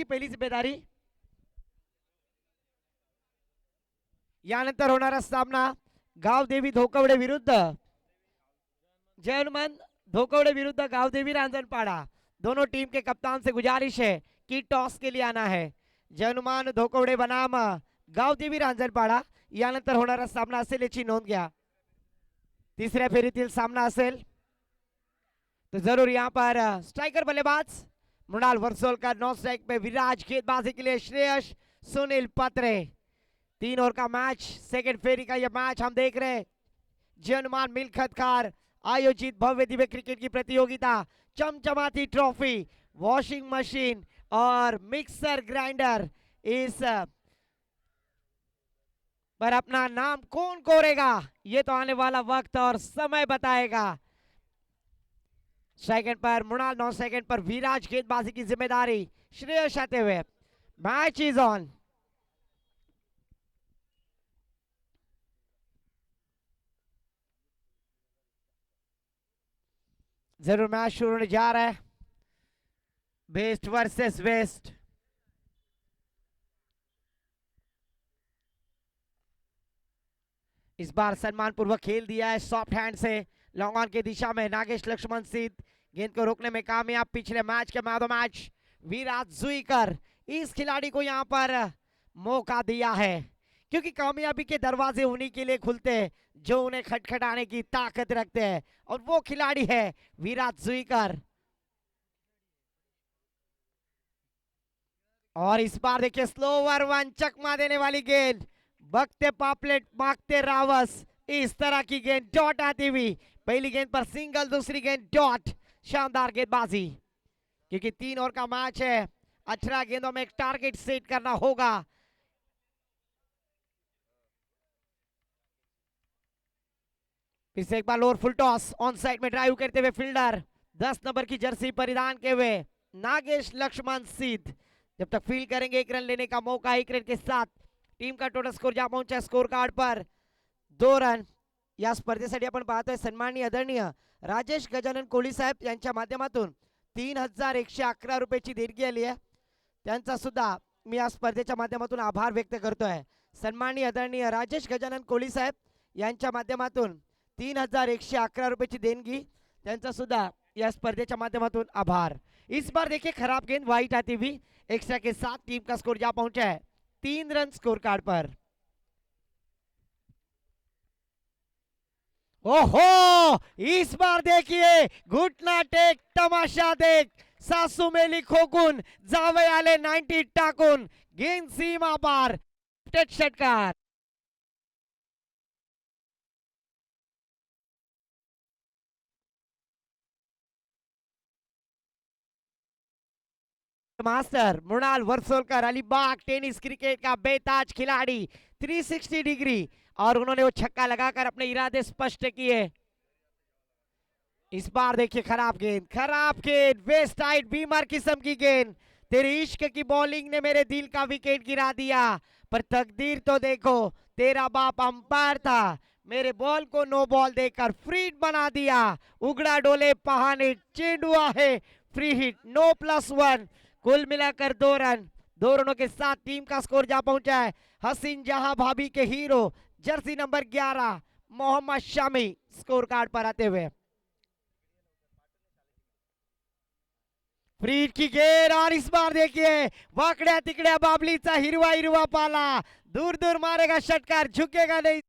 की पहिली जिम्मेदारी. यानंतर होणारा सामना गावदेवी धोकवडे विरुद्ध जय हनुमान धोकवड़े विरुद्ध गावदेवी रांजनपाड़ा. दोनों टीम के कप्तान से गुजारिश है कि टॉस के लिए आना है. जय हनुमान धोकवडे बनाम गावदेवी रांजनपाड़ा. यानंतर होणारा सामना असेल याची नोंद घ्या. तिसऱ्या फेरीतील सामना असेल तो जरूर यहाँ पर स्ट्राइकर बल्लेबाज मृणाल वर्सोलकर, नॉन स्ट्राइक पे विराज, गेंदबाजी के लिए श्रेयस सुनील पत्रे. 3 ओवर का मैच, सेकंड फेरी का यह मैच हम देख रहे हैं. जय हनुमान मिल्खत खार आयोजित भव्य दिव्य क्रिकेट की प्रतियोगिता, चमचमाती ट्रॉफी, वॉशिंग मशीन और मिक्सर ग्राइंडर, इस पर अपना नाम कौन कोरेगा ये तो आने वाला वक्त और समय बताएगा. सेकंड पर मृणाल, 9 सेकंड पर विराज, गेंदबाजी की जिम्मेदारी श्रेयस आते हुए. Match is on. जरूर मैच शुरू होने जा रहा है. Best versus west. इस बार सम्मान पूर्वक खेल दिया है सॉफ्ट हैंड से लॉन्ग ऑन की दिशा में. नागेश लक्ष्मण सिद्ध गेंद को रोकने में कामयाब. पिछले मैच के मैच मैच विराज जुईकर इस खिलाड़ी को यहां पर मौका दिया है, क्योंकि कामयाबी के दरवाजे उन्हीं के लिए खुलते हैं जो उन्हें खटखटाने की ताकत रखते हैं, और वो खिलाड़ी है विराज जुईकर. और इस बार देखिए स्लोवर वन, चकमा देने वाली गेंद, बगते पापलेट मांगते रावस, इस तरह की गेंद डॉट आती हुई. पहली गेंद पर सिंगल, दूसरी गेंद डॉट. शानदार गेंदबाजी, क्योंकि 3 ओवर का मैच है. 18 गेंदों में एक टारगेट सेट करना होगा. फिर से एक बार lower full toss, on side में ड्राइव करते हुए फील्डर 10 नंबर की जर्सी परिधान के हुए नागेश लक्ष्मण सिद्ध जब तक फील्ड करेंगे 1 रन लेने का मौका. 1 रन के साथ टीम का टोटल स्कोर जहां पहुंचा स्कोर कार्ड पर 2 रन. या स्पर्धेसाठी आपण पाहतोय सन्माननीय आदरणीय राजेश गजानन कोहली साहेब यांच्या माध्यमातून 3111 रुपयाची देणगी आली आहे. त्यांचा सुद्धा मी या स्पर्धेच्या माध्यमातून आभार व्यक्त करतोय. सन्माननीय आदरणीय राजेश गजानन कोहली साहेब यांच्या माध्यमातून 3111 रुपयाची देणगी, त्यांचा सुद्धा या स्पर्धेच्या माध्यमातून आभार. इस बार देखिए खराब गेंद वाइट आती हुई. एक्स्ट्रा के साथ टीम का स्कोर जहां पहुंचा है 3 रन स्कोर कार्ड पर. ओहो, इस बार देखिए घुटना टेक, तमाशा देख, सासू मेली खोकून जावे आले 90 टाकून, गेंद सीमा पार, षटकार. Master Mrinal Varsolkar, Alibag tennis cricket का बेताज खिलाड़ी, 360 डिग्री, और उन्होंने वो छक्का लगाकर अपने इरादे स्पष्ट किए. इस बार देखिए खराब गेंद, वेस्ट साइड बीमार किस्म की गेंद. तेरी इश्क की बॉलिंग ने मेरे दिल का विकेट गिरा दिया, पर तकदीर तो देखो, तेरा बाप अंपायर था, मेरे बॉल को नो बॉल देकर फ्री बना दिया. उगड़ा डोले पहाने, चेंडू आहे फ्री हिट, नो +1. कुल मिलाकर 2 रन. 2 रनों के साथ टीम का स्कोर जा पहुंचा है हसीन जहां भाभी के hero jersey number 11 Mohammed Shami score card पर आते हुए. फ्री की गेंद, और इस बार देखिए वाकड्या तिकड्या बाबलीचा हिरवा हिरवा पाला, दूर दूर मारेगा षटकार, झुकेगा नहीं.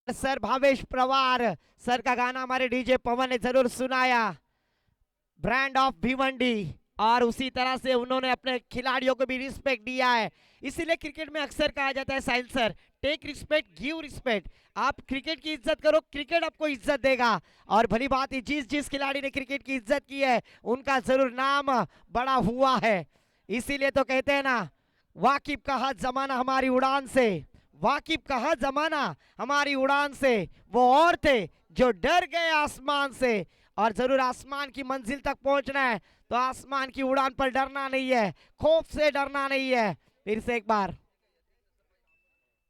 सर भावेश पवार सर का गाना हमारे डीजे पवन ने जरूर सुनाया, ब्रांड ऑफ भिवंडी, और उसी तरह से उन्होंने अपने खिलाड़ियों को भी रिस्पेक्ट दिया है. इसीलिए क्रिकेट में अक्सर कहा जाता है Sahil sir, take respect give respect. आप क्रिकेट की इज्जत करो, क्रिकेट आपको इज्जत देगा. और भली बात है, जिस जिस खिलाड़ी ने क्रिकेट की इज्जत की है उनका जरूर नाम बड़ा हुआ है. इसीलिए तो कहते हैं ना, वाकिफ कहा जमाना हमारी उड़ान से, वाकिफ कहा जमाना हमारी उड़ान से, वो और थे जो डर गए आसमान से, और जरूर आसमान की मंजिल तक पहुंचना है तो आसमान की उड़ान पर डरना नहीं है, खौफ से डरना नहीं है। फिर से एक बार,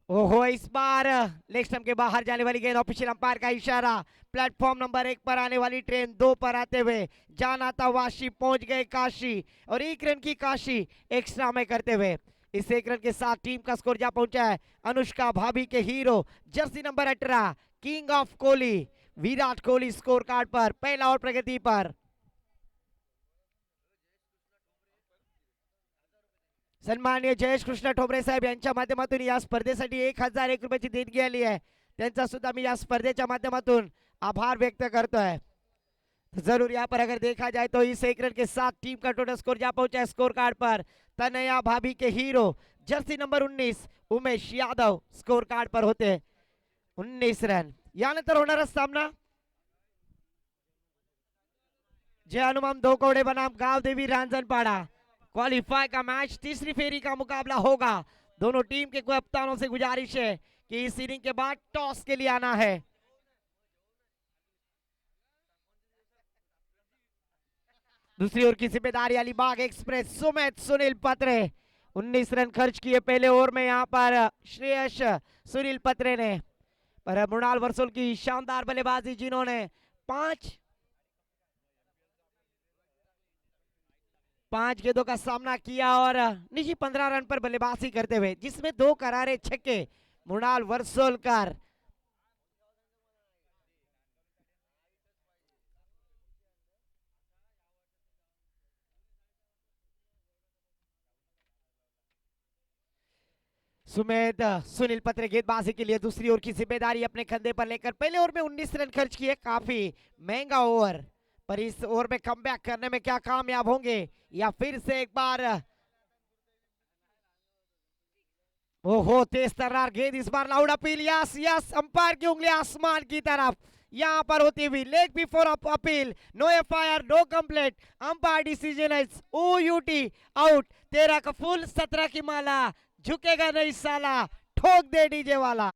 ओहो, इस बार लेग स्टंप के बाहर जाने वाली गेंद, ऑफिशियल अंपायर का इशारा। प्लेटफॉर्म नंबर 1 पर आने वाली ट्रेन 2 पर आते हुए जाना था वाशी, पहुंच गए काशी, और 1 रन की काशी एक्स्ट्रा में करते हुए इस 1 रन के साथ टीम का स्कोर जा पहुंचा है अनुष्का भाभी के hero jersey number 18 king of Kohli Virat Kohli score card पर पहला और प्रगति पर। सन्माननीय जयेश कृष्ण ठोंबरे साहेब यांच्या माध्यमातून या स्पर्धेसाठी 1001 रुपयाची देणगी आली आहे, त्यांचा सुद्धा मी या स्पर्धेच्या माध्यमातून आभार व्यक्त करतोय। जरूर यहाँ पर अगर देखा जाए तो इस 1 रन के साथ टीम का टोटल स्कोर जा पहुंचा है स्कोर कार्ड पर तनया भाभी के hero jersey number 19 Umesh Yadav score card पर होते 19 रन। यानंतर होणारा सामना जय हनुमान दो कौड़े बनाम गांव देवी रांजनपाड़ा क्वालिफाई का मैच, तीसरी फेरी का मुकाबला होगा। दोनों टीम के कप्तानों से गुजारिश है कि इस इनिंग के बाद टॉस के लिए आना है। दूसरी ओर की जिम्मेदारी अलीबाग एक्सप्रेस सुमित सुनील पत्रे 19 रन खर्च किए पहले ओवर में, यहां पर श्रेयस सुनील पत्रे ने, पर मृणाल वर्सोल की शानदार बल्लेबाजी जिन्होंने पांच गेंदों का सामना किया और निजी 15 रन पर बल्लेबाजी करते हुए, जिसमें 2 करारे छक्के मृणाल वर्सोलकर। सुमेध सुनील पत्रे गेंदबाजी के लिए दूसरी ओवर की जिम्मेदारी अपने कंधे पर लेकर पहले ओवर में 19 रन खर्च किए, काफी महंगा ओवर, पर इस ओवर में कमबैक करने में क्या कामयाब होंगे या फिर से एक बार, ओहो, तेज तर्रार गेंद, इस बार loud appeal, yes yes, umpire की उंगली आसमान की तरफ, यहां पर होती हुई leg before appeal, no FIR no complaint, umpire decision is O U T out, 13 का फुल 17 की माला, झुकेगा नहीं साला, ठोक दे डीजे वाला।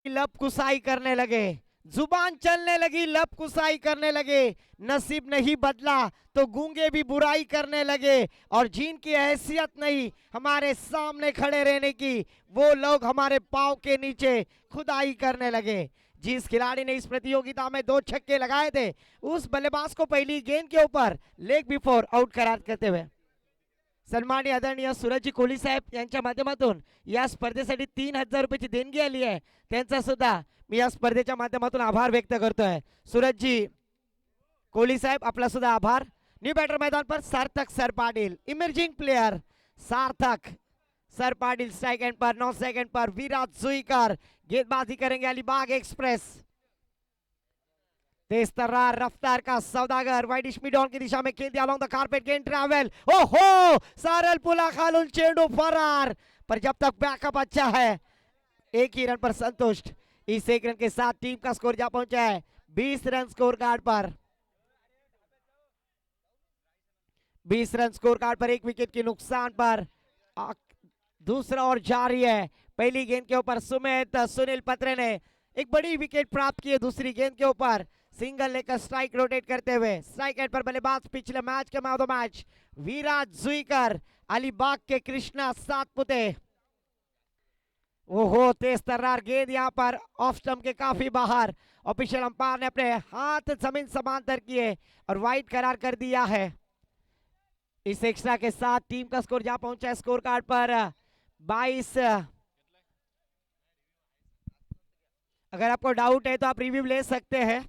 लब कुसाई करने लगे, जुबान चलने लगी, लब कुसाई करने लगे, नसीब नहीं बदला तो गूंगे भी बुराई करने लगे, और जिनकी हैसियत नहीं हमारे सामने खड़े रहने की, वो लोग हमारे पांव के नीचे खुदाई करने लगे। जिस खिलाड़ी ने इस प्रतियोगिता में 2 छक्के लगाए थे उस बल्लेबाज को पहली गेंद के ऊपर लेग बिफोर आउट करार करते हुए सन्माननीय आदरणीय सूरजजी कोहली साहेब यांच्या माध्यमातून या स्पर्धेसाठी 3000 रुपयाची देणगी आली आहे, त्यांचा सुद्धा मी या स्पर्धेच्या माध्यमातून आभार व्यक्त करतोय। सूरजजी कोहली साहेब आपला सुद्धा आभार। न्यू बॅटर मैदान पर सार्थक सर पाटिल, इमर्जिंग प्लेयर सार्थक सर पाटिल स्ट्राइक एंड पर 9 सेकंड पर विराट जुईकर गेंदबाजी करेंगे अलीबाग एक्सप्रेस। तेज तर्रार रफ्तार का सौदागर वाइडिश मिड ऑन की दिशा में खेलते अलोंग द कारपेट गेंद ट्रैवल, ओहो, सारल पुला खालून चेंडू फरार, पर जब तक बैकअप अच्छा है 1 ही रन पर संतुष्ट। इस 1 रन के साथ टीम का स्कोर जा पहुंचा है 20 रन स्कोर कार्ड पर, 20 रन स्कोर कार्ड पर, 1 विकेट के नुकसान पर दूसरा और जारी है। पहली गेंद के ऊपर सुमित सुनील पत्रे ने एक बड़ी विकेट प्राप्त की है, दूसरी गेंद के ऊपर सिंगल लेकर स्ट्राइक रोटेट करते हुए स्ट्राइक एंड पर बल्लेबाज पिछले मैच के match of the match Virat Juikar, Alibag के कृष्णा सातपुते। ओहो, तेज तर्रार गेंद यहां पर ऑफ स्टंप के काफी बाहर, ऑफिशियल अंपायर ने अपने हाथ जमीन समांतर किए और वाइड करार कर दिया है। इस एक्स्ट्रा के साथ टीम का स्कोर जा पहुंचा है स्कोर कार्ड पर 22। अगर आपको डाउट है तो आप रिव्यू ले सकते हैं।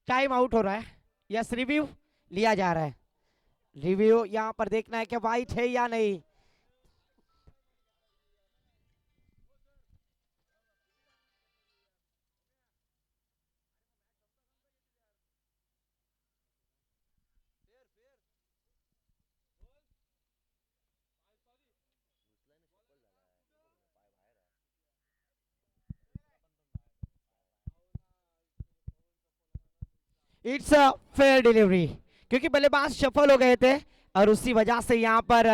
टाइम आउट हो रहा है, यस, रिव्यू लिया जा रहा है। रिव्यू यहाँ पर देखना है कि वाइट है या नहीं। इट्स अ फेयर डिलीवरी, क्योंकि बल्लेबाज सफल हो गए थे और उसी वजह से यहाँ पर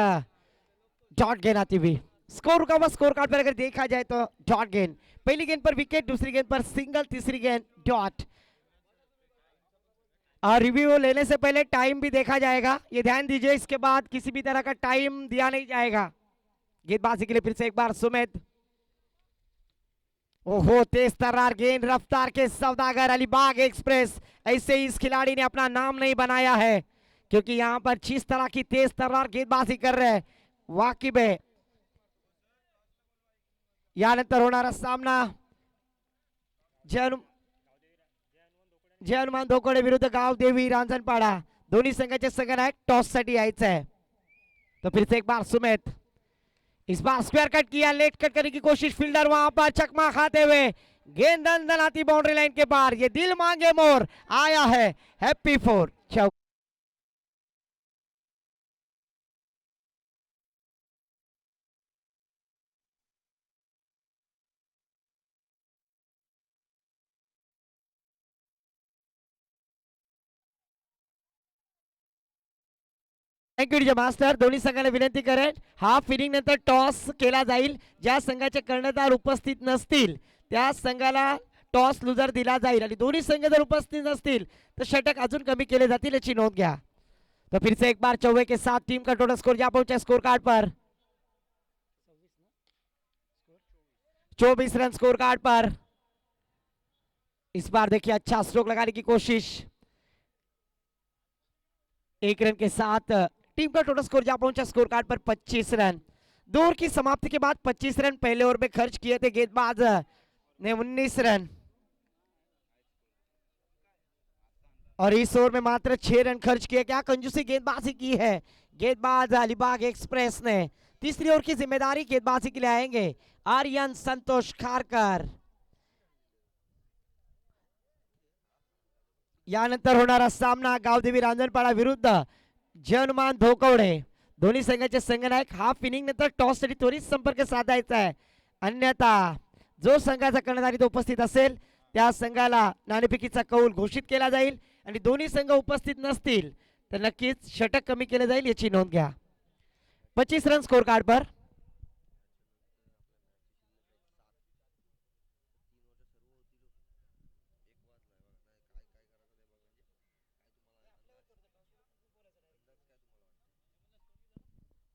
डॉट गेंद आती हुई। स्कोर रुका हुआ स्कोर कार्ड पर अगर देखा जाए तो डॉट गेंद, पहली गेंद पर विकेट, दूसरी गेंद पर सिंगल, तीसरी गेंद डॉट। और रिव्यू लेने से पहले टाइम भी देखा जाएगा, ये ध्यान दीजिए। इसके बाद किसी भी तरह का टाइम दिया नहीं जाएगा। गेंदबाजी के लिए फिर से एक बार सुमित। ओहो, तेज तर्रार गेंद, रफ्तार के सौदागर अलीबाग एक्सप्रेस। ऐसे ही इस खिलाड़ी ने अपना नाम नहीं बनाया है, क्योंकि यहां पर जिस तरह की तेज तर्रार गेंदबाजी कर रहे हैं, वाकई में यानंतर होणारा सामना जय हनुमान धोकोडे विरुद्ध गावदेवी रांजणपाडा। दोन्ही संघाचे संघनायक टॉस साठी यायचं है। तो फिर से एक बार सुमित, इस बार स्क्वायर कट किया, लेट कट करने की कोशिश, फील्डर वहां पर चकमा खाते हुए गेंद अंदर आती बाउंड्री लाइन के पार। ये दिल मांगे मोर आया है, हैप्पी फोर, चौका। Thank you master. दोन्ही संघाला विनंती करेन, हाफ इनिंग नंतर टॉस केला जाईल. ज्या संघाचे कर्णधार उपस्थित नसतील त्या संघाला टॉस लुजर दिला जाईल, आणि दोन्ही संघ जर उपस्थित नसतील तर षटक अजून कमी केले जातील, याची नोंद घ्या. तो फिर से एक बार चौवे के साथ टीम का टोटल स्कोर जा पहुंचा स्कोर कार्ड पर 24 रन स्कोर कार्ड पर. इस बार देखिए अच्छा स्ट्रोक लगाने की कोशिश, एक रन के साथ टीम का टोटल स्कोर जा पहुंचा स्कोर कार्ड पर 25 रन. दो ओवर की समाप्ति के बाद 25 रन पहले ओवर में खर्च किए थे गेंदबाज ने 19 रन, और इस ओवर में मात्र 6 रन खर्च किए. क्या कंजूसी गेंदबाजी की है गेंदबाज अलीबाग एक्सप्रेस ने. तीसरी ओवर की जिम्मेदारी गेंदबाजी के लिए आएंगे आर्यन संतोष खारकर. यानंतर होणारा सामना गावदेवी रांजणपाडा विरुद्ध जय हनुमान धोकवडे. दोन्ही संघाचे संघनायक हाफ इनिंग नंतर टॉस साठी त्वरित संपर्क साधायचा आहे, अन्यथा जो संघाचा कर्णधार उपस्थित असेल त्या संघाला नाणेफेकीचा कौल घोषित केला जाईल, आणि दोन्ही संघ उपस्थित नसतील तर नक्कीच षटक कमी केले जाईल, याची नोंद घ्या. 25 रन स्कोर कार्ड पर.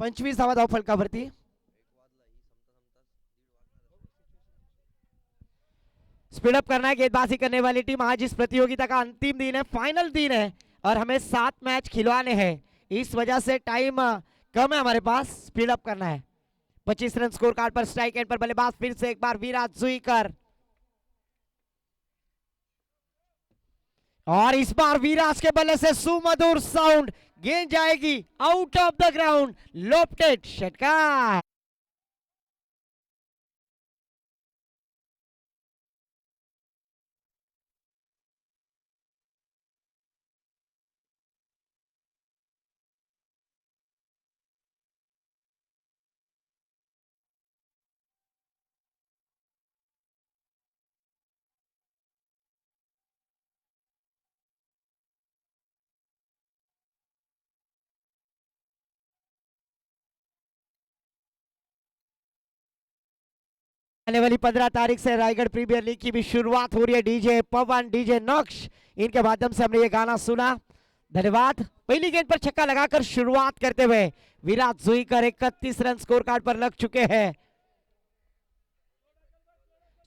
पंचवीस धावा धाव फलकावरती. स्पीडअप करना है गेंदबाजी करने वाली टीम. आज इस प्रतियोगिता का अंतिम दिन है, फाइनल दिन है, और हमें 7 मैच खिलवाने हैं. इस वजह से टाइम कम है हमारे पास, स्पीडअप करना है. 25 रन स्कोर कार्ड पर. स्ट्राइक एंड पर बल्लेबाज फिर से एक बार विराट जुईकर, और इस बार विराट के बल्ले से सुमधुर साउंड, गेंद जाएगी out of the ground, lofted षटकार. आने वाली 15 तारीख से रायगढ़ प्रीमियर लीग की भी शुरुआत हो रही है. डीजे पवन, डीजे नक्श, इनके माध्यम से हमने ये गाना सुना. धन्यवाद. पहली गेंद पर छक्का लगाकर शुरुआत करते हुए विराट जुईकर 31 रन स्कोर कार्ड पर लग चुके हैं.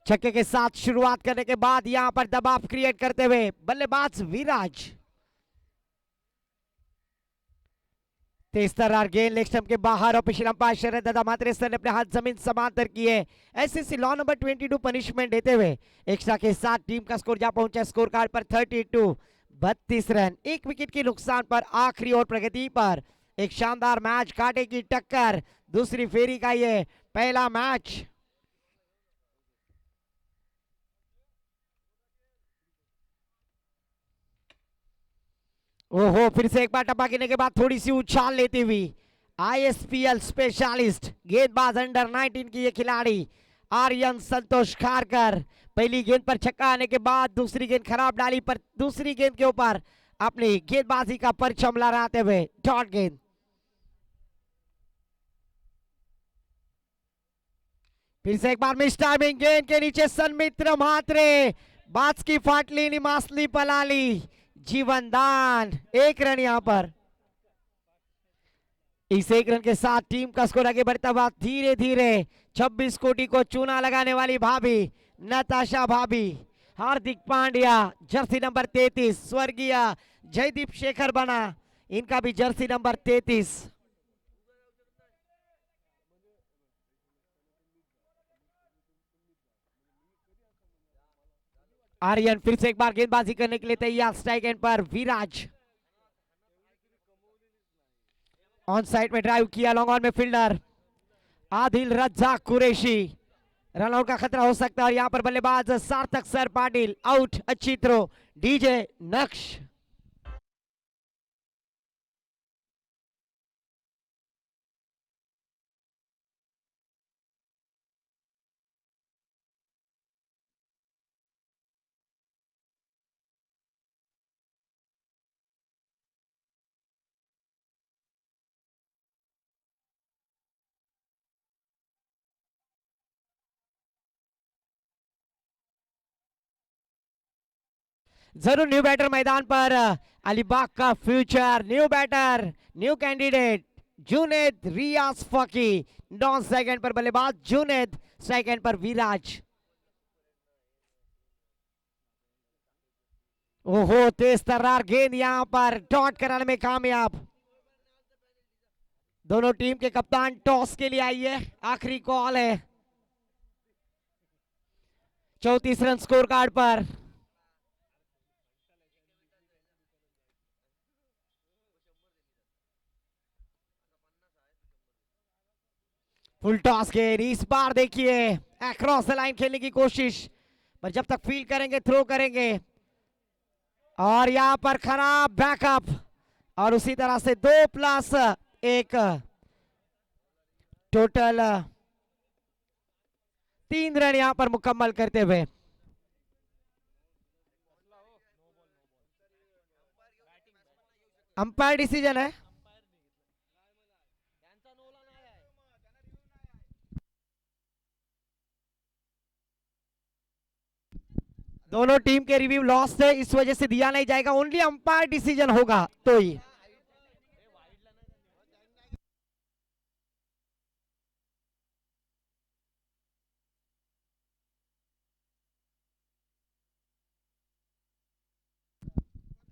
छक्के के साथ शुरुआत करने के बाद यहां पर दबाव क्रिएट करते हुए बल्लेबाज विराज. तेज तर्रार गेंद लेग स्टंप के बाहर, और पिछला अंपायर शरद दादा मात्रे सर ने अपने हाथ जमीन समांतर किए. ऐसे लॉ नंबर 22 पनिशमेंट देते हुए एक्स्ट्रा के साथ टीम का स्कोर जा पहुंचा स्कोर कार्ड पर 32. 32 रन, 1 विकेट के नुकसान पर आखिरी ओवर प्रगति पर एक शानदार मैच, कांटे की टक्कर, दूसरी फेरी का ये पहला मैच। ओहो, फिर से एक बार टप्पा गिरने के बाद थोड़ी सी उछाल लेती हुई आईएसपीएल स्पेशलिस्ट गेंदबाज अंडर 19 की ये खिलाड़ी आर्यन संतोष खारकर पहली गेंद पर छक्का आने के बाद दूसरी गेंद खराब डाली, पर दूसरी गेंद के ऊपर अपनी गेंदबाजी का परचम लहराते हुए डॉट गेंद। फिर से एक बार मिस टाइमिंग, गेंद के नीचे सन्मित्र म्हात्रे, बाज की फाटली निमासली पलाली, जीवन दान, 1 रन यहां पर। इस 1 रन के साथ टीम का स्कोर आगे बढ़ता हुआ धीरे धीरे 26 कोटि को चूना लगाने वाली भाभी नताशा भाभी, हार्दिक पांड्या जर्सी नंबर 33, स्वर्गीय जयदीप शेखर बना, इनका भी जर्सी नंबर 33। आर्यन फिर से एक बार गेंदबाजी करने के लिए तैयार, स्ट्राइक एंड पर विराज, ऑन साइड में ड्राइव किया, लॉन्ग ऑन में fielder Adil Razzaq Qureshi, run out का खतरा हो सकता है और यहां पर बल्लेबाज सार्थक सर पाटिल आउट, अच्छी थ्रो डीजे नक्श। जरूर न्यू बैटर मैदान पर, अलीबाग का future new batter, new candidate Junaid Riyaz Faki, 9 second पर बल्लेबाज जुनेद, सेकंड पर विराज। ओहो, तेज तर्रार गेंद यहां पर डॉट कराने में कामयाब। दोनों टीम के कप्तान टॉस के लिए आई है, आखिरी कॉल है। 34 रन स्कोर कार्ड पर। फुल टॉस के इस बार देखिए अक्रॉस द लाइन खेलने की कोशिश, पर जब तक फील्ड करेंगे थ्रो करेंगे, और यहां पर खराब बैकअप, और उसी तरह से 2+1 टोटल 3 रन यहां पर मुकम्मल करते हुए। अंपायर डिसीजन है, दोनों टीम के रिव्यू लॉस्ट है, इस वजह से दिया नहीं जाएगा, ओनली अंपायर डिसीजन होगा तो ही।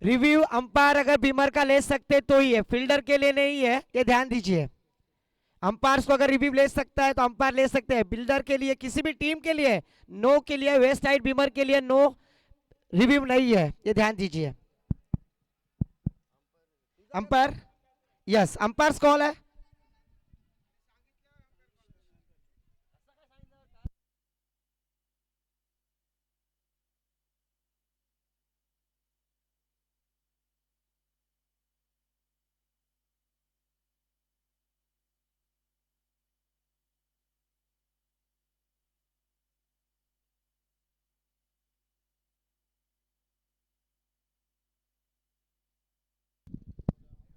रिव्यू अंपायर अगर बीमर का ले सकते तो ही है, फील्डर के लिए नहीं है, ये ध्यान दीजिए। अंपायर्स को अगर रिव्यू ले सकता है तो अंपायर ले सकते हैं, बिल्डर के लिए किसी भी टीम के लिए नो के लिए, वेस्ट साइड बीमर के लिए नो, रिव्यू नहीं है, ये ध्यान दीजिए। अंपायर, यस अंपायर्स कॉल है।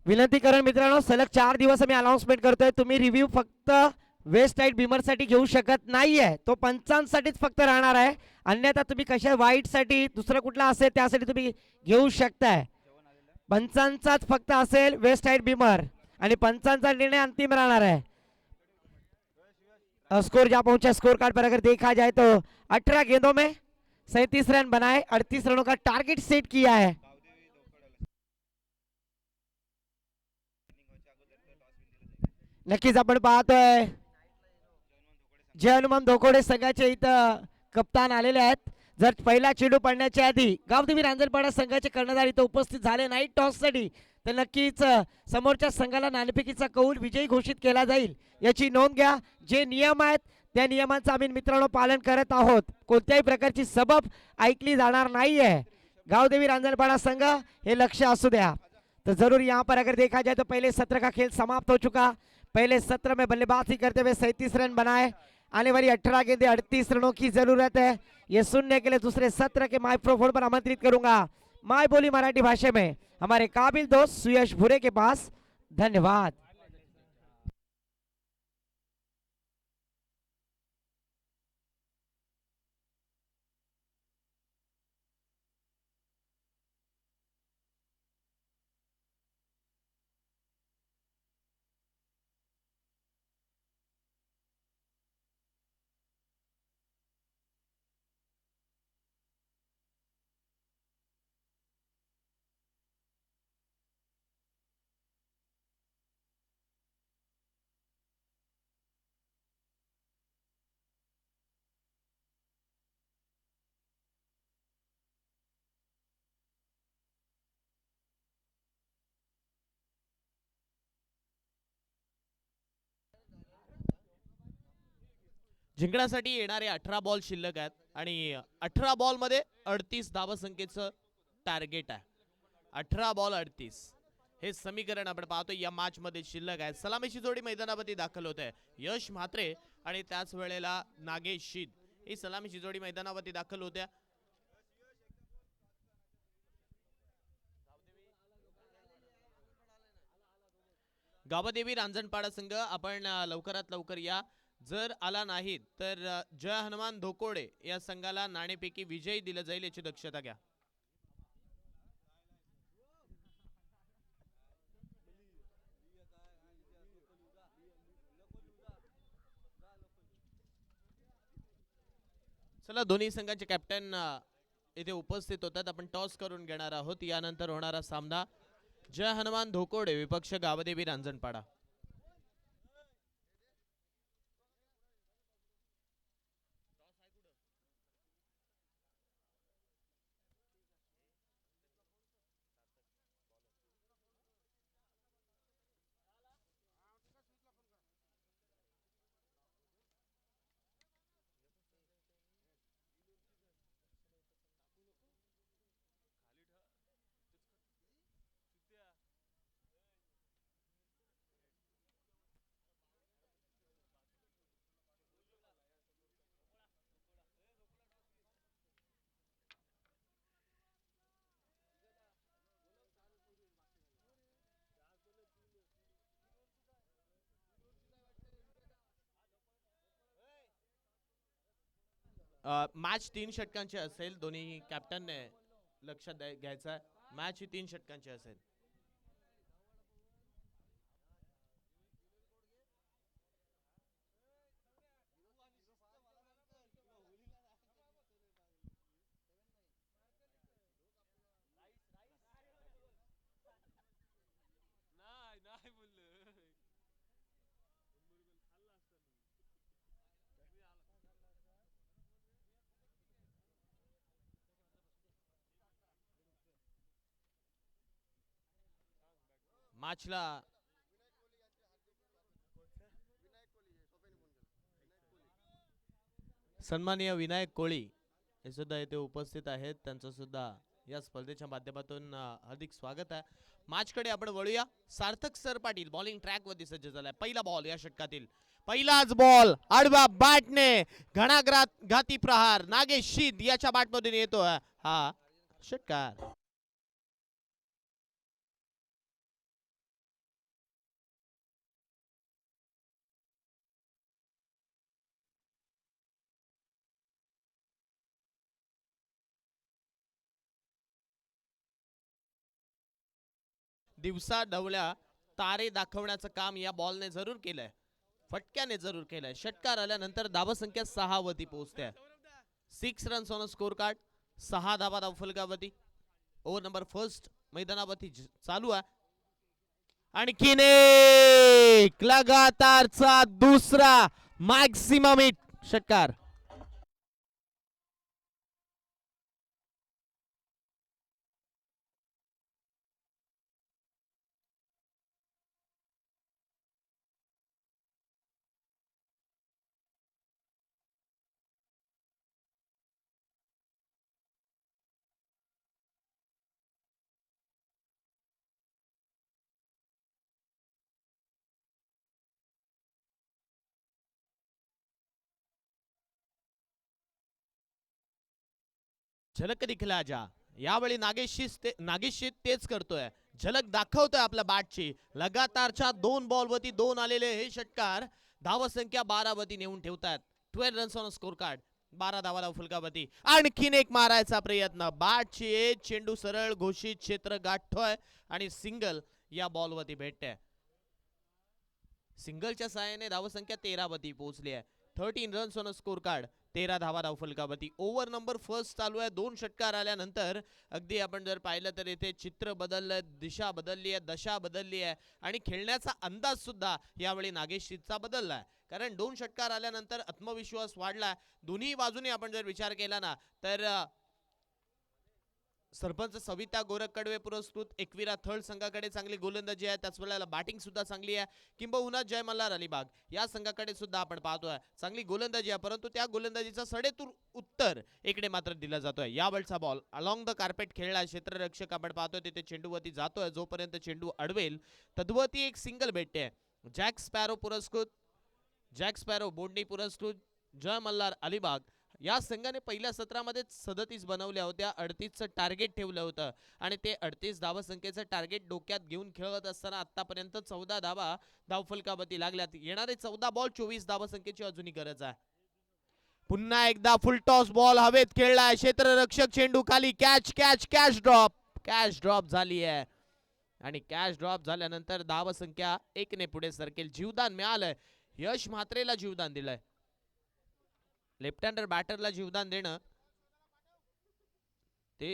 विनंती करेन मित्रांनो, सलग 4 दिवस आम्ही अनाउन्समेंट करतोय, तुम्ही रिव्ह्यू फक्त वेस्ट साइड बीमर साठी घेऊ शकत नाहीये, तो पंचांसाठीच फक्त राहणार आहे, अन्यथा तुम्ही कशा वाईट साठी दुसरा कुठला असेल त्यासाठी तुम्ही घेऊ शकताय, पंचांचाच फक्त असेल वेस्ट साइड बीमर, आणि पंचांचा निर्णय अंतिम रहना है। स्कोर जहां पहुंचा स्कोर कार्ड पर अगर देखा जाए तो 18 गेंदों में 37 रन बनाए, 38 रनों का टारगेट सेट किया है। नक्कीच आपण पाहतोय जय हनुमान धोकोडे संघाचे इथं कप्तान आलेले आहेत, जर पहिला चेंडू पडण्याच्या आधी गावदेवी रांजणपाडा संघाचे कर्णधार इथं उपस्थित झाले नाही टॉससाठी, तर नक्कीच समोरच्या संघाला नाणेफेकीचा कौल विजयी घोषित केला जाईल, याची नोंद घ्या. जे नियम आहेत त्या नियमांचं आम्ही मित्रांनो पालन करत आहोत. कोणत्याही प्रकारची सबब ऐकली जाणार नाहीये. गावदेवी रांजणपाड़ा संघ हे लक्ष्य असू द्या. तो जरूर यहाँ पर अगर देखा जाए तो पहले सत्र का खेल समाप्त हो चुका. पहले सत्र में बल्लेबाजी करते हुए 37 रन बनाए. आने वाली 18 गेंदे 38 रनों की जरूरत है. ये सुनने के लिए दूसरे सत्र के माइक्रोफोन पर आमंत्रित करूंगा माय बोली मराठी भाषा में हमारे काबिल दोस्त सुयश भुरे के पास. धन्यवाद. जिंकण्यासाठी येणारे 18 बॉल शिल्लक आहेत आणि 18 बॉल मध्ये 38 धावसंख्येचं टार्गेट आहे. 18 बॉल 38 हे समीकरण आपण पाहतो या मॅच मध्ये शिल्लक आहे. सलामीची जोडी मैदानावरती दाखल होत आहे. यश म्हात्रे आणि त्याच वेळेला नागेश शीद ही सलामीची जोडी मैदानावरती दाखल होत्या. गावदेवी रांजणपाडा संघ आपण लवकरात लवकर या. जर आला नाही तर जय हनुमान धोकोडे या संघाला नाणेपैकी विजयी दिलं जाईल याची दक्षता घ्या. चला दोन्ही संघाचे कॅप्टन इथे उपस्थित होतात. आपण टॉस करून घेणार आहोत. यानंतर होणारा सामना जय हनुमान धोकोडे विपक्ष गावदेवी रांजणपाडा. मॅच 3 षटकांची असेल. दोन्ही कॅप्टनने लक्षात घ्यायचं आहे. मॅच ही 3 षटकांची असेल. मॅचला सन्माननीय विनायक कोळी हे सुद्धा इथे उपस्थित आहेत. त्यांचं सुद्धा या स्पर्धेच्या माध्यमातून हार्दिक स्वागत आहे. मॅच कडे आपण वळूया. सार्थक सर पाटील बॉलिंग ट्रॅक वरती सज्ज झालाय. पहिला बॉल या षटकातील पहिलाच बॉल आडवा बॅटने घाती प्रहार नागेश शीद याच्या बॅटमधून येतो हा षटकार. दिवसा ढवळ्या तारे दाखवण्याचं काम या बॉलने जरूर केलंय. फटक्याने जरूर केलंय. षटकार आल्यानंतर धावसंख्या 6 वरती पोहोचते. 6 रन्स ऑन स्कोर कार्ड. 6 धावा धावफलकावरती. ओव्हर नंबर फर्स्ट मैदानावरती चालू आहे. आणखीन एक लगातारचा दुसरा मॅक्सिमम हिट षटकार. झलक दिखला जा. यावेळी नागेशशी तेच करतोय. झलक दाखवतोय आपल्या बॅटची. लगातारच्या 2 बॉलवरती 2 आलेले हे षटकार धावसंख्या 12 वरती नेऊन ठेवतात. 12 रन्स ऑन स्कोर कार्ड. 12 धावा फुलकावरती. आणखीन एक मारायचा प्रयत्न. बॅटची एज चेंडू सरळ घोषित क्षेत्र गाठतोय आणि सिंगल या बॉलवरती भेटते. सिंगलच्या सहाय्याने धावसंख्या 13 वरती पोहोचली आहे. 13 रन्स ऑन स्कोर कार्ड. 13 धावा फलकावरती. ओव्हर नंबर फर्स्ट चालू आहे. 2 षटकार आल्यानंतर अगदी आपण जर पाहिलं तर इथे चित्र बदललंय, दिशा बदलली आहे, दशा बदलली आहे आणि खेळण्याचा अंदाज सुद्धा यावेळी नागेशचा बदललाय. कारण 2 षटकार आल्यानंतर आत्मविश्वास वाढला. दोन्ही बाजूने आपण जर विचार केला ना तर सरपंच सविता गोरख कडवे पुरस्कृत एकविरा थर्ड संघाकडे चांगली गोलंदाजी आहे. त्याच वेळेला बॅटिंग सुद्धा चांगली आहे. किंबहुना जय मल्हार अलिबाग या संघाकडे सुद्धा आपण पाहतोय चांगली गोलंदाजी आहे, परंतु त्या गोलंदाजीचा सडेतूर उत्तर इकडे मात्र दिला जातोय. यावेळचा बॉल अलॉंग द कार्पेट खेळला. क्षेत्ररक्षक आपण पाहतोय तिथे चेंडूवरती जातोय. जोपर्यंत चेंडू अडवेल तद्वरती एक सिंगल भेटते. जॅक स्पॅरो बोंडी पुरस्कृत जय मल्हार अलिबाग या संघाने पहिल्या सत्रामध्ये 37 बनवल्या होत्या. 38चं टार्गेट ठेवलं होतं आणि ते 38 धावसंख्येचं टार्गेट डोक्यात घेऊन खेळत असताना आतापर्यंत 14 धावा धावफलकावरती लागल्यात. येणारे 14 बॉल 24 धावसंख्येची अजूनही गरज आहे. पुन्हा एकदा फुल टॉस बॉल हवेत खेळलाय. क्षेत्ररक्षक चेंडू खाली. कॅच ड्रॉप झाली आहे आणि कॅच ड्रॉप झाल्यानंतर धावसंख्या 1 ने पुढे सरकेल. जीवदान मिळालंय. यश म्हात्रेला जीवदान दिलंय. लेफ्ट हँडर बॅटरला जीवदान देणं ते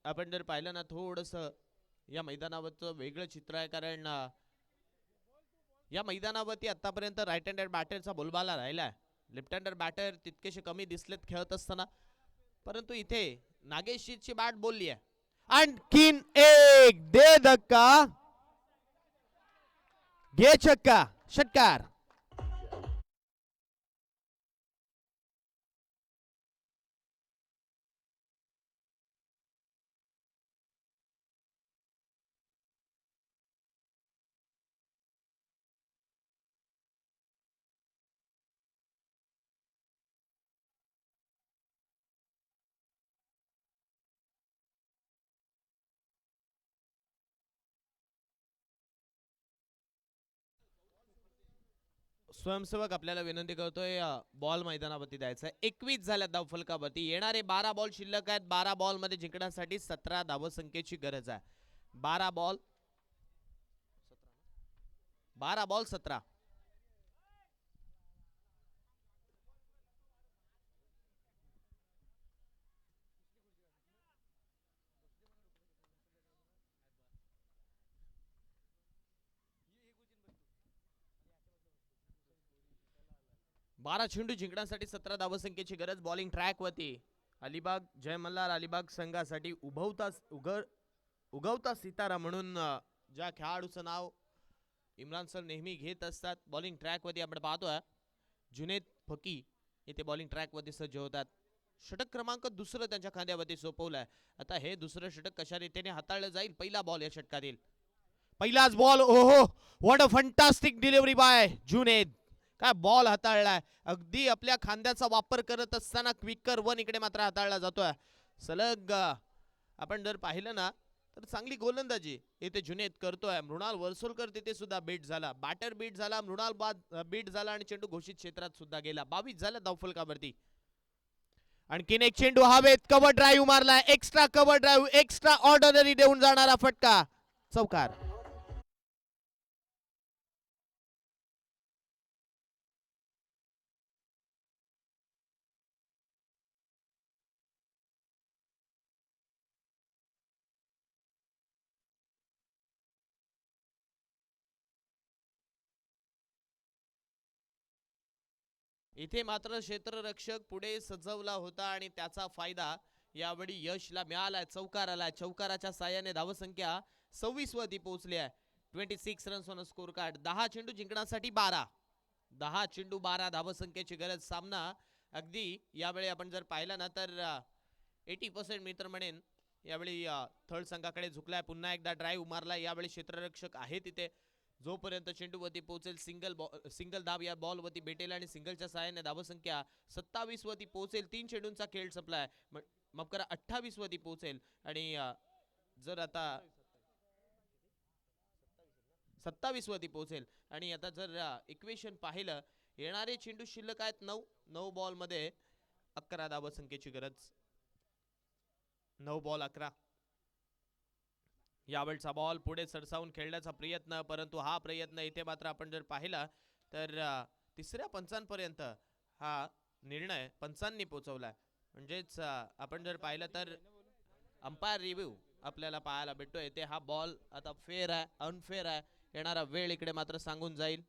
आपण जर पाहिलं ना थोडस या मैदानावरचं वेगळं चित्र आहे. कारण या मैदानावरती आतापर्यंत राईट हँडर बॅटरचा बोलबाला राहिलाय. लेफ्ट हँडर बॅटर तितकेसे कमी दिसलेत खेळत असताना, परंतु इथे नागेशची बॅट बोलली आहे. आणखीन एक दे धक्का घे छक्का. षटकार. स्वयंसेवक आपल्याला विनंती करतोय बॉल मैदानावरती द्यायचा. 21 झाल्या धाव फलकावरती. येणारे 12 बॉल शिल्लक आहेत. 12 बॉल मध्ये जिंकण्यासाठी 17 धावसंख्येची गरज आहे. 12 बॉल 17. बारा चेंडू जिंकण्यासाठी 17 धावसंख्येची गरज. बॉलिंग ट्रॅक वरती अलिबाग जय मल्हार अलिबाग संघासाठी उगवता सितारा म्हणून ज्या खेळाडूचं नाव इम्रान सर नेहमी घेत असतात. बॉलिंग ट्रॅक वरती आपण पाहतोय जुनेद फकी इथे बॉलिंग ट्रॅक वरती सज्ज होतात. षटक क्रमांक दुसरं त्यांच्या खांद्यावरती सोपवलंय. आता हे दुसरं षटक कशा रीतीने हाताळलं जाईल. पहिला बॉल या षटकातील. पहिलाच बॉल. ओहो, what a fantastic delivery by Junaid. काय बॉल हाताळलाय. अगदी आपल्या खांद्याचा वापर करत असताना क्विकर वन इकडे मात्र हाताळला जातोय. सलग आपण जर पाहिलं ना तर चांगली गोलंदाजी इथे जुनेद करतोय. मृणाल वर्सोलकर तिथे सुद्धा बीट झाला. बॅटर बीट झाला, मृणाल बीट झाला आणि चेंडू घोषित क्षेत्रात सुद्धा गेला. 22 झाला धावफलकावरती. आणखीन एक चेंडू हवेत. कव्हर ड्राईव्ह मारलाय. Extra cover drive, extraordinary देऊन जाणारा फटका. चौकार. इथे मात्र क्षेत्ररक्षक पुढे सजवला होता आणि त्याचा फायदा यावेळी यशला मिळालाय. चौकार आलाय. चौकाराच्या साहाय्याने धावसंख्या 26 वरती पोहोचली आहे. 26 रन्स ऑन स्कोर कार्ड. 10 चेंडू जिंकण्यासाठी 12. 10 चेंडू 12 धावसंख्येची गरज. सामना अगदी यावेळी आपण जर पाहिला ना तर 80% मी तर म्हणेन यावेळी थर्ड संघाकडे झुकलाय. पुन्हा एकदा ड्राईव्ह मारलाय. यावेळी क्षेत्ररक्षक आहे तिथे. जोपर्यंत चेंडूवरती पोहोचेल सिंगल धाव या बॉलवरती भेटेल आणि सिंगलच्या सहाय्याने धावसंख्या 27 वरती पोहोचेल. 3 चेंडूंचा खेळ संपलाय. माफ करा 28 वरती पोहोचेल आणि जर आता 27 वरती पोहोचेल आणि आता जर इक्वेशन पाहिलं येणारे चेंडू शिल्लक आहेत 9 बॉल मध्ये 11 धावा संख्येची गरज 9 बॉल 11 यावेळचा बॉल पुढे सरसावून खेळण्याचा प्रयत्न परंतु हा प्रयत्न इथे मात्र आपण जर पाहिला तर तिसऱ्या पंचांपर्यंत हा निर्णय पंचांनी पोहोचवलाय म्हणजेच आपण जर पाहिलं तर अंपायर रिव्ह्यू आपल्याला पाहायला भेटतोय ते हा बॉल आता फेअर आहे अनफेअर आहे येणारा वेळ इकडे मात्र सांगून जाईल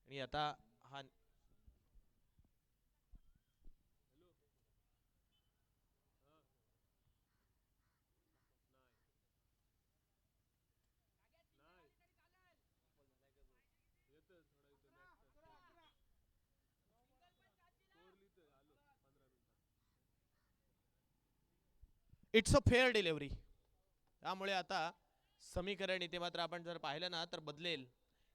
आणि आता हा इट्स अ फेअर डिलिव्हरी त्यामुळे आता समीकरण इथे मात्र आपण जर पाहिलं ना तर बदलेल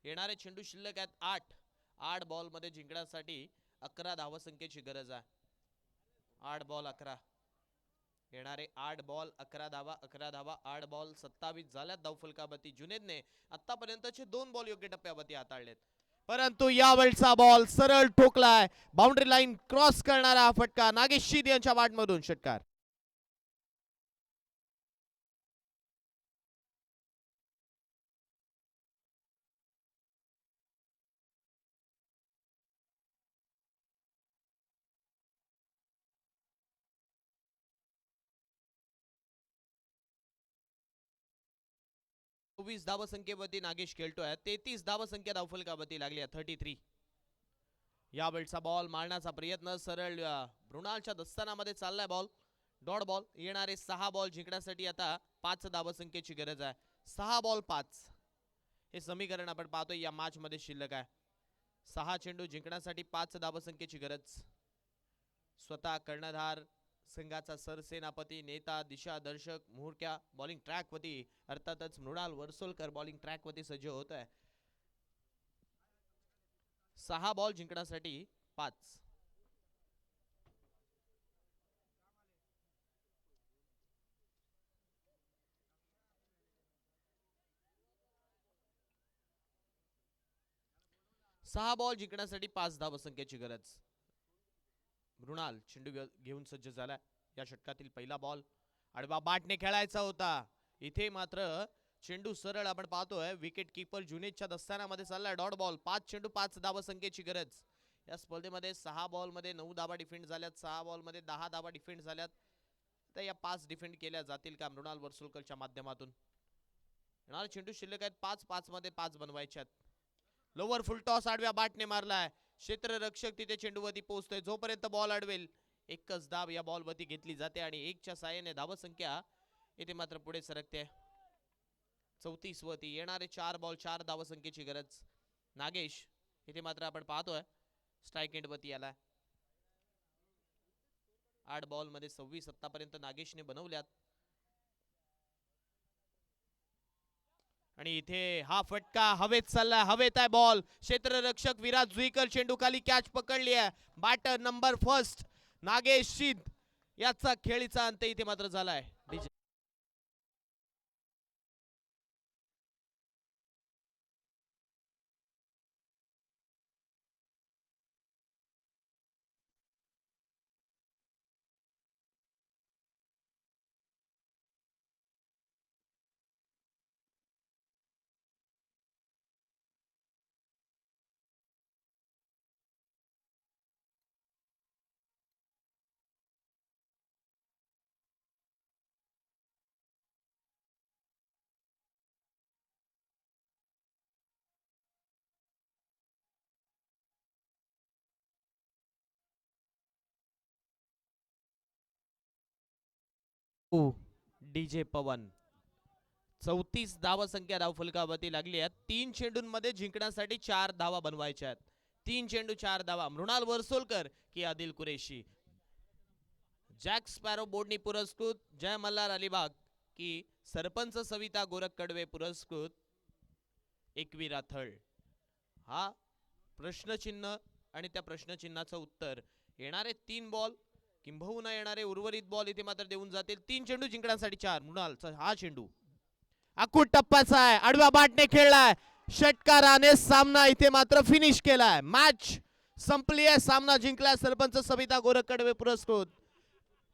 येणारे चेंडू शिल्लक आहेत 8 बॉल मध्ये जिंकण्यासाठी 11 धावसंख्येची गरज आहे 8 बॉल 11 येणारे 8 बॉल 11 धावा 8 बॉल 27 झाल्यात धावफलकावरती जुनेदने आतापर्यंतचे 2 बॉल योग्य टप्प्यावरती हाताळलेत परंतु यावेळचा बॉल सरळ ठोकलाय बाउंड्री लाईन क्रॉस करणारा फटका नागेश शीद यांच्या वाटमधून षटकार 24 धावसंख्येवरती नागेश खेळतोय 33 धावसंख्या धावफलकावरती लागली आहे 33 यावेळचा बॉल मारण्याचा प्रयत्न सरळ मृणालच्या दस्तानामध्ये चाललाय बॉल डॉट बॉल येणारे 6 बॉल जिंकण्यासाठी आता 5 धावसंख्येची गरज आहे 6 बॉल 5 हे समीकरण आपण पाहतोय या मॅच मध्ये शिल्लक आहे 6 चेंडू जिंकण्यासाठी 5 धावसंख्येची गरज स्वतः कर्णधार संघाचा सरसेनापती नेता दिशादर्शक मुहूर्क्या बॉलिंग ट्रॅक वरती अर्थातच मृणाल वर्सोलकर बॉलिंग ट्रॅक वरती सज्ज होत आहे 6 बॉल जिंकण्यासाठी 5 6 बॉल जिंकण्यासाठी 5 धावसंख्येची गरज मृणाल चेंडू घेऊन सज्ज झाला या षटकातील पहिला बॉल आडवा बाटने खेळायचा होता इथे मात्र चेंडू सरळ आपण पाहतोय विकेट कीपर जुनेदच्या दस्तानामध्ये चाललाय डॉट बॉल 5 चेंडू 5 धावसंख्येची गरज या स्पर्धेमध्ये 6 बॉल मध्ये 9 धावा डिफेंड झाल्यात 6 बॉल मध्ये 10 धावा डिफेंड झाल्यात तर या 5 डिफेंड केल्या जातील का मृणाल वर्सोलकरच्या माध्यमातून येणारे चेंडू शिल्लक आहेत 5 मध्ये 5 बनवायच्यात लोवर फुल टॉस आडव्या बाटने मारलाय क्षेत्ररक्षक तिथे चेंडूवरती पोहोचतोय जोपर्यंत बॉल अडवेल एकच धाव या बॉल वरती घेतली जाते आणि 1च्या साहाय्याने धावसंख्या इथे मात्र पुढे सरकते 34 वरती येणारे 4 बॉल 4 धावसंख्येची गरज नागेश इथे मात्र आपण पाहतोय स्ट्राइक एंड वरती आलाय 8 बॉल मध्ये 26 आतापर्यंत नागेशने बनवल्यात आणि इथे हा फटका हवेत चाललाय हवेत आहे बॉल क्षेत्ररक्षक विराज जुईकर चेंडू खाली कॅच पकडली आहे बॅटर नंबर फर्स्ट नागेश शीद याचा खेळीचा अंत इथे मात्र झालाय डीजे पवन 34 धावा संख्या धावफलकावरती लागली आहे 3 चेंडूंमध्ये जिंकण्यासाठी 4 धावा बनवायच्या आहेत 3 चेंडू 4 धावा मृणाल वर्सोलकर की आदिल कुरेशी जॅक स्पॅरो बोर्डनी पुरस्कृत जय मल्हार अलिबाग की सरपंच सविता गोरख कडवे पुरस्कृत एकविरा थळ हा प्रश्नचिन्ह आणि त्या प्रश्नचिन्हाचं उत्तर येणारे 3 बॉल किंबहुना येणारे उर्वरित बॉल इथे मात्र देऊन जातील. 3 चेंडू जिंकण्यासाठी 4. मृणालचा हा चेंडू अकूट टप्प्याचा आहे, आडव्या बाटने खेळलाय, षटकाराने सामना इथे मात्र फिनिश केलाय. मॅच संपली आहे, सामना जिंकलाय सरपंच सविता गोरखकडवे पुरस्कृत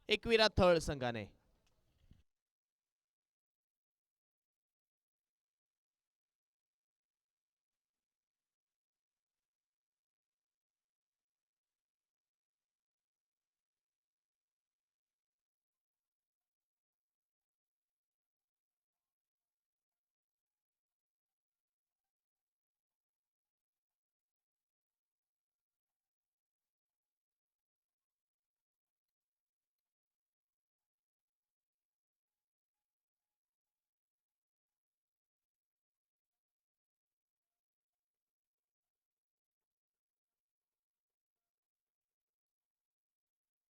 एकविरा थळ संघाने.